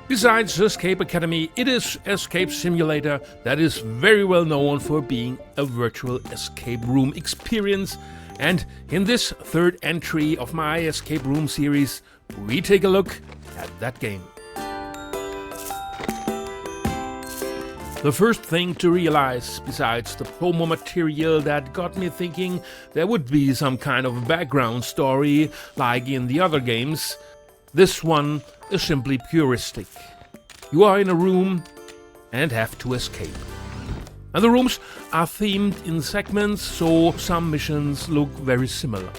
Besides Escape Academy, it is Escape Simulator that is very well known for being a virtual escape room experience. And in this third entry of my escape room series, we take a look at that game. The first thing to realize, besides the promo material that got me thinking there would be some kind of background story like in the other games, this one is simply puristic. You are in a room and have to escape. And the rooms are themed in segments, so some missions look very similar.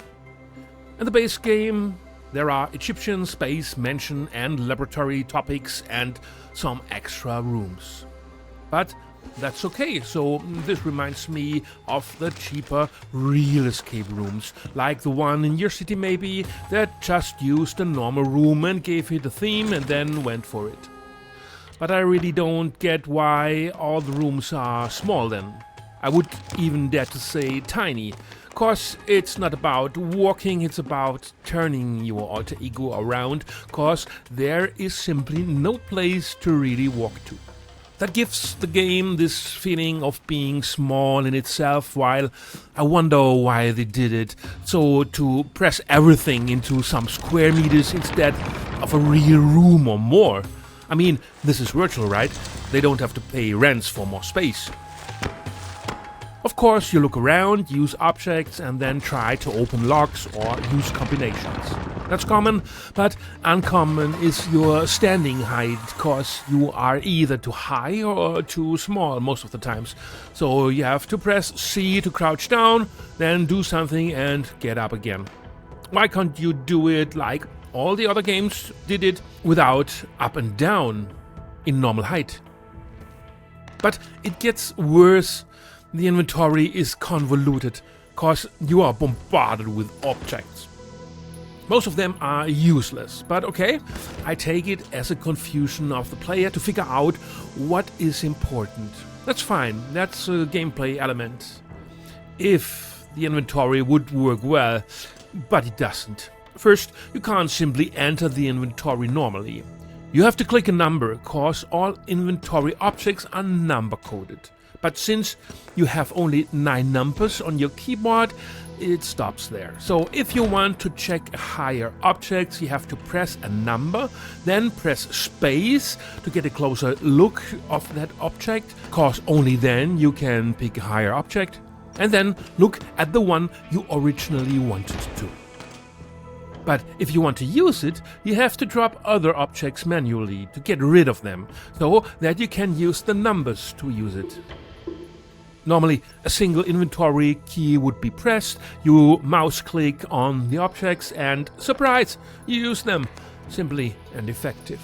In the base game, there are Egyptian, space, mansion and laboratory topics and some extra rooms. But that's okay, so this reminds me of the cheaper real escape rooms, like the one in your city maybe, that just used a normal room and gave it a theme and then went for it. But I really don't get why all the rooms are small then. I would even dare to say tiny, cause it's not about walking, it's about turning your alter ego around, cause there is simply no place to really walk to. That gives the game this feeling of being small in itself, while I wonder why they did it. So to press everything into some square meters instead of a real room or more. I mean, this is virtual, right? They don't have to pay rents for more space. Of course, you look around, use objects, and then try to open locks or use combinations. That's common, but uncommon is your standing height, cause you are either too high or too small most of the times. So you have to press C to crouch down, then do something and get up again. Why can't you do it like all the other games did it without up and down in normal height? But it gets worse. The inventory is convoluted, cause you are bombarded with objects. Most of them are useless, but okay, I take it as a confusion of the player to figure out what is important. That's fine, that's a gameplay element. If the inventory would work well, but it doesn't. First, you can't simply enter the inventory normally. You have to click a number, cause all inventory objects are number coded. But since you have only 9 numbers on your keyboard, it stops there. So if you want to check higher objects, you have to press a number, then press space to get a closer look of that object, cause only then you can pick a higher object, and then look at the one you originally wanted to. But if you want to use it, you have to drop other objects manually to get rid of them, so that you can use the numbers to use it. Normally, a single inventory key would be pressed, you mouse click on the objects and surprise, you use them. Simply and effective.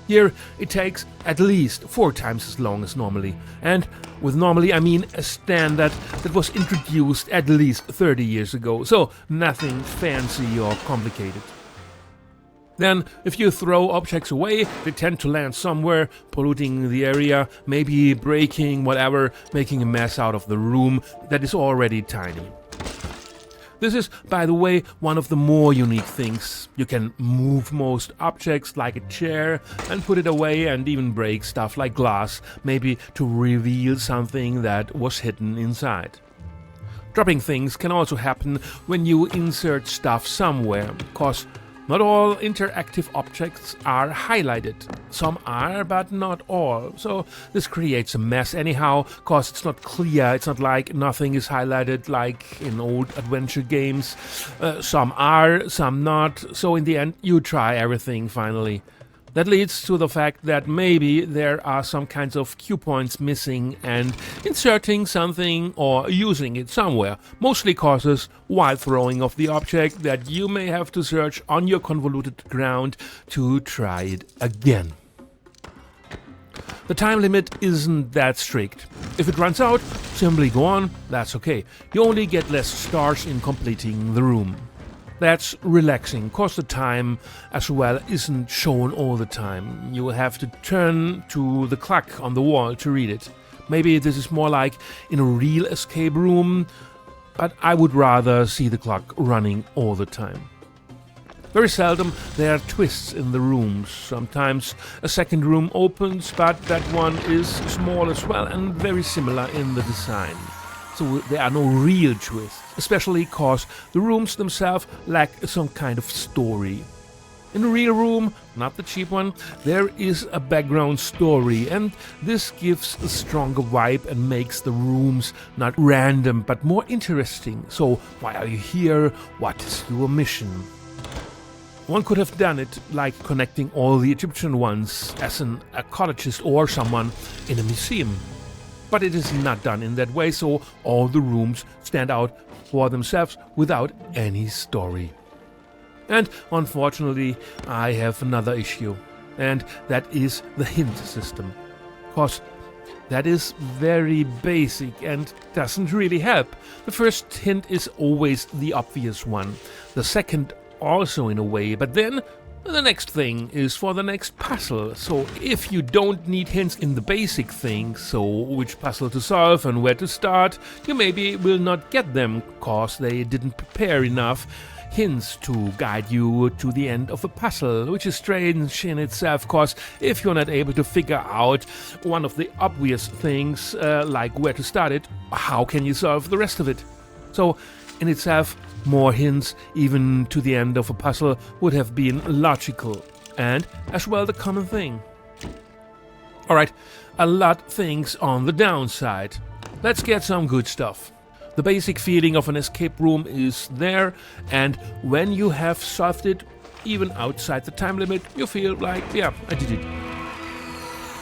Here it takes at least 4 times as long as normally, and with normally I mean a standard that was introduced at least 30 years ago, so nothing fancy or complicated. Then, if you throw objects away, they tend to land somewhere, polluting the area, maybe breaking whatever, making a mess out of the room that is already tiny. This is, by the way, one of the more unique things. You can move most objects like a chair and put it away and even break stuff like glass, maybe to reveal something that was hidden inside. Dropping things can also happen when you insert stuff somewhere, cause not all interactive objects are highlighted. Some are, but not all. So this creates a mess anyhow, cause it's not clear. It's not like nothing is highlighted like in old adventure games. Some are, some not. So in the end, you try everything finally. That leads to the fact that maybe there are some kinds of cue points missing, and inserting something or using it somewhere mostly causes wild throwing of the object that you may have to search on your convoluted ground to try it again. The time limit isn't that strict. If it runs out, simply go on, that's okay. You only get less stars in completing the room. That's relaxing, cause the time as well isn't shown all the time. You will have to turn to the clock on the wall to read it. Maybe this is more like in a real escape room, but I would rather see the clock running all the time. Very seldom there are twists in the rooms. Sometimes a second room opens, but that one is small as well and very similar in the design. So there are no real twists, especially cause the rooms themselves lack some kind of story. In the real room, not the cheap one, there is a background story, and this gives a stronger vibe and makes the rooms not random but more interesting. So why are you here? What is your mission? One could have done it like connecting all the Egyptian ones as an archaeologist or someone in a museum. But it is not done in that way, so all the rooms stand out for themselves without any story. And unfortunately, I have another issue, and that is the hint system. Cause that is very basic and doesn't really help. The first hint is always the obvious one, the second also in a way, but then the next thing is for the next puzzle. So if you don't need hints in the basic things, so which puzzle to solve and where to start, you maybe will not get them cause they didn't prepare enough hints to guide you to the end of a puzzle, which is strange in itself, cause if you're not able to figure out one of the obvious things, like where to start it, how can you solve the rest of it? So in itself, more hints even to the end of a puzzle would have been logical, and as well the common thing. Alright, a lot things on the downside. Let's get some good stuff. The basic feeling of an escape room is there, and when you have solved it, even outside the time limit, you feel like, yeah, I did it.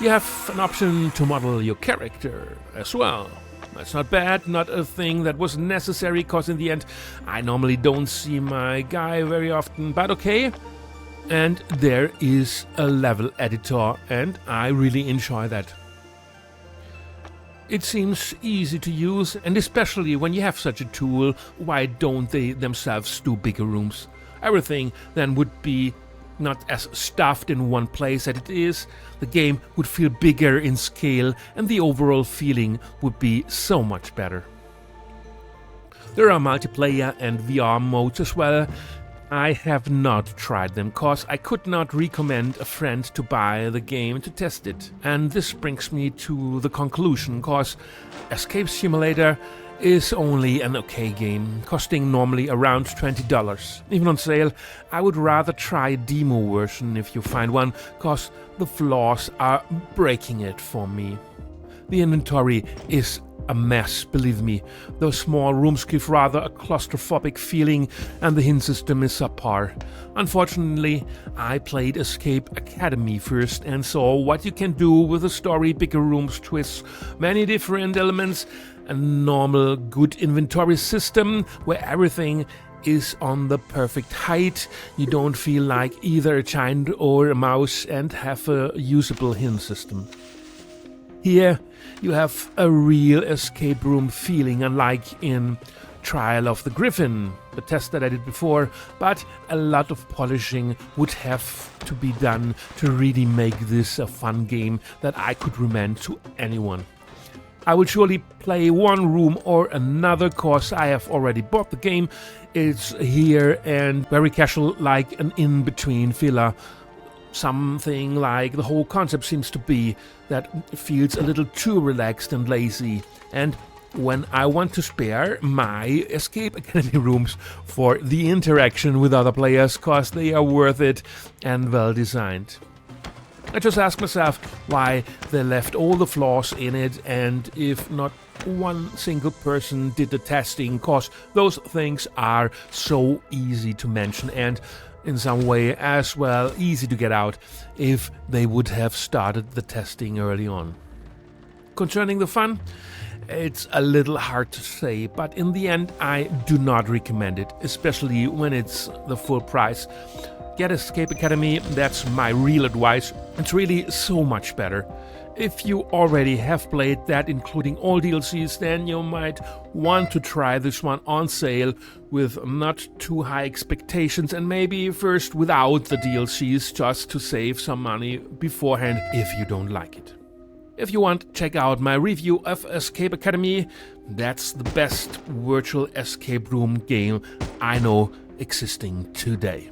You have an option to model your character as well. That's not bad, not a thing that was necessary, cause in the end, I normally don't see my guy very often, but okay. And there is a level editor, and I really enjoy that. It seems easy to use, and especially when you have such a tool, why don't they themselves do bigger rooms? Everything then would be not as stuffed in one place as it is, the game would feel bigger in scale, and the overall feeling would be so much better. There are multiplayer and VR modes as well. I have not tried them, cause I could not recommend a friend to buy the game to test it. And this brings me to the conclusion, cause Escape Simulator is only an okay game, costing normally around $20. Even on sale, I would rather try a demo version if you find one, cause the flaws are breaking it for me. The inventory is a mess, believe me. Those small rooms give rather a claustrophobic feeling, and the hint system is subpar. Unfortunately, I played Escape Academy first and saw what you can do with a story, bigger rooms, twists, many different elements, a normal good inventory system where everything is on the perfect height. You don't feel like either a giant or a mouse, and have a usable hint system. Here you have a real escape room feeling, unlike in Trial of the Griffin, the test that I did before, but a lot of polishing would have to be done to really make this a fun game that I could recommend to anyone. I will surely play one room or another, cause I have already bought the game. It's here and very casual, like an in-between filler. Something like the whole concept seems to be that feels a little too relaxed and lazy, and when I want to spare my Escape Academy rooms for the interaction with other players, cause they are worth it and well designed. I just ask myself why they left all the flaws in it, and if not one single person did the testing, cause those things are so easy to mention and in some way as well easy to get out if they would have started the testing early on. Concerning the fun, it's a little hard to say, but in the end I do not recommend it, especially when it's the full price. Get Escape Academy, that's my real advice. It's really so much better. If you already have played that, including all DLCs, then you might want to try this one on sale with not too high expectations, and maybe first without the DLCs just to save some money beforehand if you don't like it. If you want, check out my review of Escape Academy. That's the best virtual escape room game I know existing today.